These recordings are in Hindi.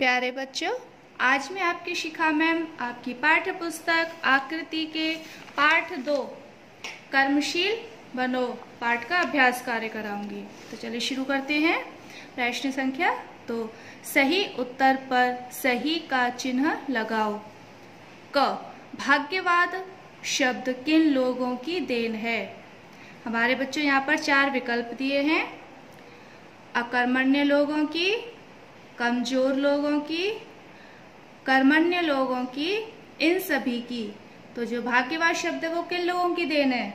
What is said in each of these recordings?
प्यारे बच्चों, आज मैं आपकी शिखा मैम आपकी पाठ्य पुस्तक आकृति के पाठ 2 कर्मशील बनो पाठ का अभ्यास कार्य कराऊंगी। तो चलिए शुरू करते हैं। प्रश्न संख्या 2, सही उत्तर पर सही का चिन्ह लगाओ। क, भाग्यवाद शब्द किन लोगों की देन है? हमारे बच्चों यहाँ पर 4 विकल्प दिए हैं। अकर्मण्य लोगों की, कमजोर लोगों की, कर्मण्य लोगों की, इन सभी की। तो जो भाग्यवाद शब्द है वो किन लोगों की देन है?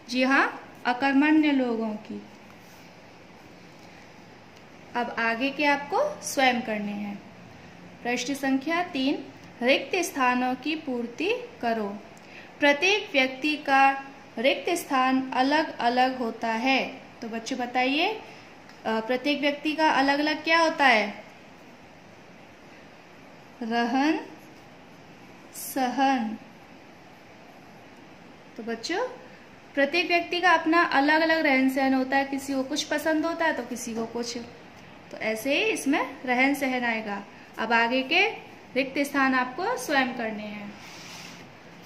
जी हाँ, अकर्मण्य लोगों की। अब आगे के आपको स्वयं करने हैं। प्रश्न संख्या 3, रिक्त स्थानों की पूर्ति करो। प्रत्येक व्यक्ति का रिक्त स्थान अलग अलग होता है। तो बच्चों बताइए, प्रत्येक व्यक्ति का अलग अलग क्या होता है? रहन सहन। तो बच्चों प्रत्येक व्यक्ति का अपना अलग अलग रहन सहन होता है। किसी को कुछ पसंद होता है तो किसी को कुछ। तो ऐसे ही इसमें रहन सहन आएगा। अब आगे के रिक्त स्थान आपको स्वयं करने हैं।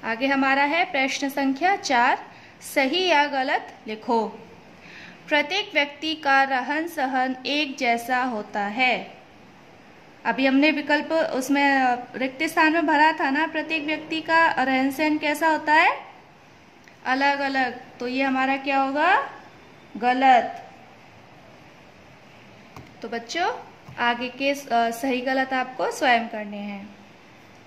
आगे हमारा है प्रश्न संख्या 4, सही या गलत लिखो। प्रत्येक व्यक्ति का रहन सहन एक जैसा होता है। अभी हमने विकल्प उसमें रिक्त स्थान में भरा था ना, प्रत्येक व्यक्ति का रहन सहन कैसा होता है? अलग अलग। तो ये हमारा क्या होगा? गलत। तो बच्चों आगे के सही गलत आपको स्वयं करने हैं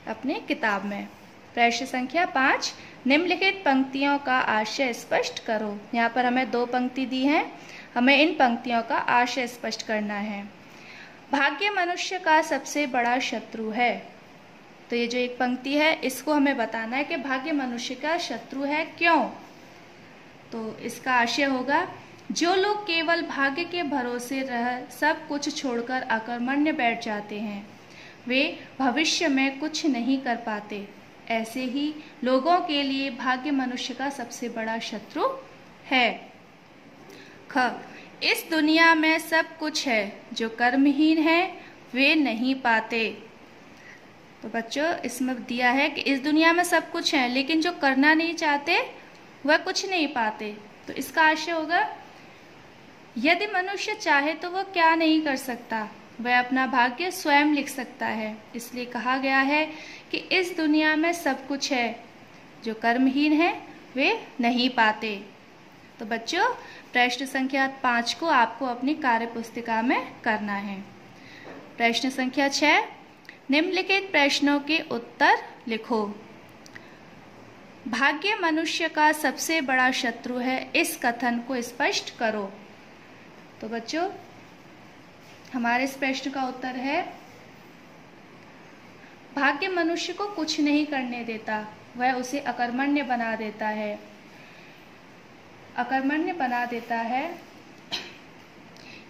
अपनी किताब में। प्रश्न संख्या 5, निम्नलिखित पंक्तियों का आशय स्पष्ट करो। यहाँ पर हमें 2 पंक्ति दी हैं, हमें इन पंक्तियों का आशय स्पष्ट करना है। भाग्य मनुष्य का सबसे बड़ा शत्रु है। तो ये जो एक पंक्ति है इसको हमें बताना है कि भाग्य मनुष्य का शत्रु है, क्यों? तो इसका आशय होगा, जो लोग केवल भाग्य के भरोसे रह सब कुछ छोड़कर अकर्मण्य बैठ जाते हैं, वे भविष्य में कुछ नहीं कर पाते। ऐसे ही लोगों के लिए भाग्य मनुष्य का सबसे बड़ा शत्रु है। ख, इस दुनिया में सब कुछ है, जो कर्महीन है वे नहीं पाते। तो बच्चों इसमें दिया है कि इस दुनिया में सब कुछ है, लेकिन जो करना नहीं चाहते वह कुछ नहीं पाते। तो इसका आशय होगा, यदि मनुष्य चाहे तो वह क्या नहीं कर सकता, वह अपना भाग्य स्वयं लिख सकता है। इसलिए कहा गया है कि इस दुनिया में सब कुछ है, जो कर्महीन है वे नहीं पाते। तो बच्चों प्रश्न संख्या 5 को आपको अपनी कार्य पुस्तिका में करना है। प्रश्न संख्या 6, निम्नलिखित प्रश्नों के उत्तर लिखो। भाग्य मनुष्य का सबसे बड़ा शत्रु है, इस कथन को स्पष्ट करो। तो बच्चों हमारे इस प्रश्न का उत्तर है, भाग्य मनुष्य को कुछ नहीं करने देता, वह उसे अकर्मण्य बना देता है। अकर्मण्य बना देता है।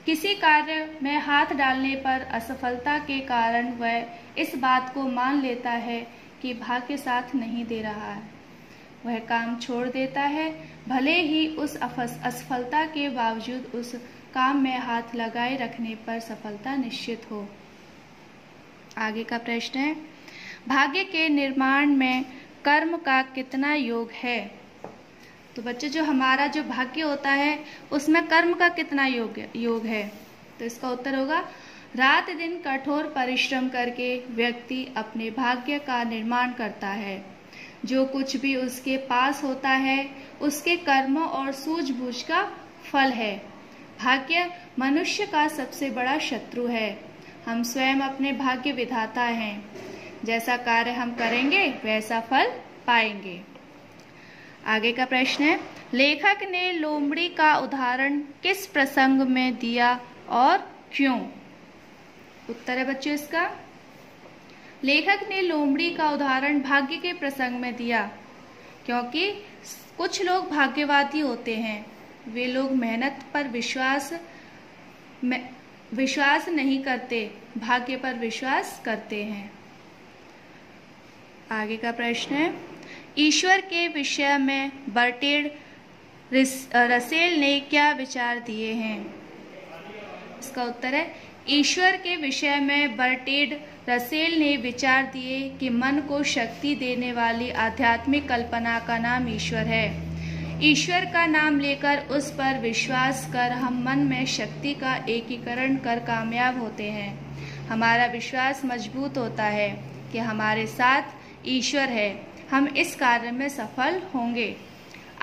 किसी कार्य में हाथ डालने पर असफलता के कारण वह इस बात को मान लेता है कि भाग्य साथ नहीं दे रहा है। वह काम छोड़ देता है, भले ही उस असफलता के बावजूद उस काम में हाथ लगाए रखने पर सफलता निश्चित हो। आगे का प्रश्न है, भाग्य के निर्माण में कर्म का कितना योग है? तो बच्चे जो हमारा जो भाग्य होता है उसमें कर्म का कितना योग है? तो इसका उत्तर होगा, रात दिन कठोर परिश्रम करके व्यक्ति अपने भाग्य का निर्माण करता है। जो कुछ भी उसके पास होता है उसके कर्मों और सूझबूझ का फल है। भाग्य मनुष्य का सबसे बड़ा शत्रु है। हम स्वयं अपने भाग्य विधाता हैं। जैसा कार्य हम करेंगे वैसा फल पाएंगे। आगे का प्रश्न है, लेखक ने लोमड़ी का उदाहरण किस प्रसंग में दिया और क्यों? उत्तर है बच्चों इसका, लेखक ने लोमड़ी का उदाहरण भाग्य के प्रसंग में दिया, क्योंकि कुछ लोग भाग्यवादी होते हैं। वे लोग मेहनत पर विश्वास नहीं करते, भाग्य पर विश्वास करते हैं। आगे का प्रश्न है, ईश्वर के विषय में बर्टेड रसेल ने क्या विचार दिए हैं? इसका उत्तर है, ईश्वर के विषय में बर्ट्रैंड रसेल ने विचार दिए कि मन को शक्ति देने वाली आध्यात्मिक कल्पना का नाम ईश्वर है। ईश्वर का नाम लेकर उस पर विश्वास कर हम मन में शक्ति का एकीकरण कर कामयाब होते हैं। हमारा विश्वास मजबूत होता है कि हमारे साथ ईश्वर है, हम इस कार्य में सफल होंगे।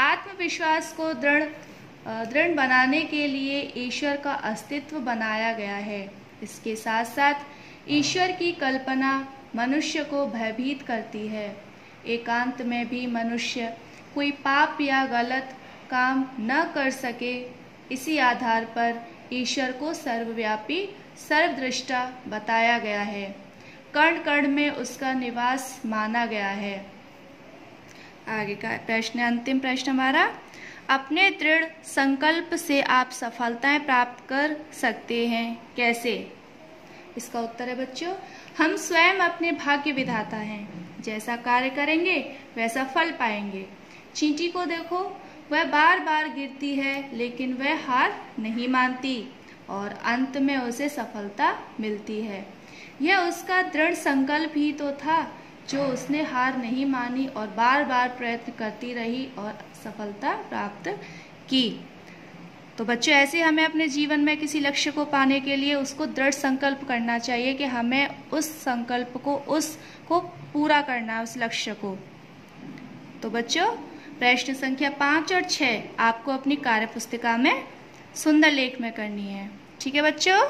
आत्मविश्वास को दृढ़ बनाने के लिए ईश्वर का अस्तित्व बनाया गया है। इसके साथ साथ ईश्वर की कल्पना मनुष्य को भयभीत करती है। एकांत में भी मनुष्य कोई पाप या गलत काम न कर सके, इसी आधार पर ईश्वर को सर्वव्यापी सर्वदृष्टा बताया गया है। कण कण में उसका निवास माना गया है। आगे का प्रश्न, अंतिम प्रश्न हमारा, अपने दृढ़ संकल्प से आप सफलताएं प्राप्त कर सकते हैं, कैसे? इसका उत्तर है बच्चों, हम स्वयं अपने भाग्य विधाता हैं। जैसा कार्य करेंगे वैसा फल पाएंगे। चींटी को देखो, वह बार बार गिरती है लेकिन वह हार नहीं मानती और अंत में उसे सफलता मिलती है। यह उसका दृढ़ संकल्प ही तो था जो उसने हार नहीं मानी और बार बार प्रयत्न करती रही और सफलता प्राप्त की। तो बच्चों, ऐसे हमें अपने जीवन में किसी लक्ष्य को पाने के लिए उसको दृढ़ संकल्प करना चाहिए कि हमें उस संकल्प को उसको पूरा करना है, उस लक्ष्य को। तो बच्चों, प्रश्न संख्या 5 और 6 आपको अपनी कार्य पुस्तिका में सुंदर लेख में करनी है। ठीक है बच्चों?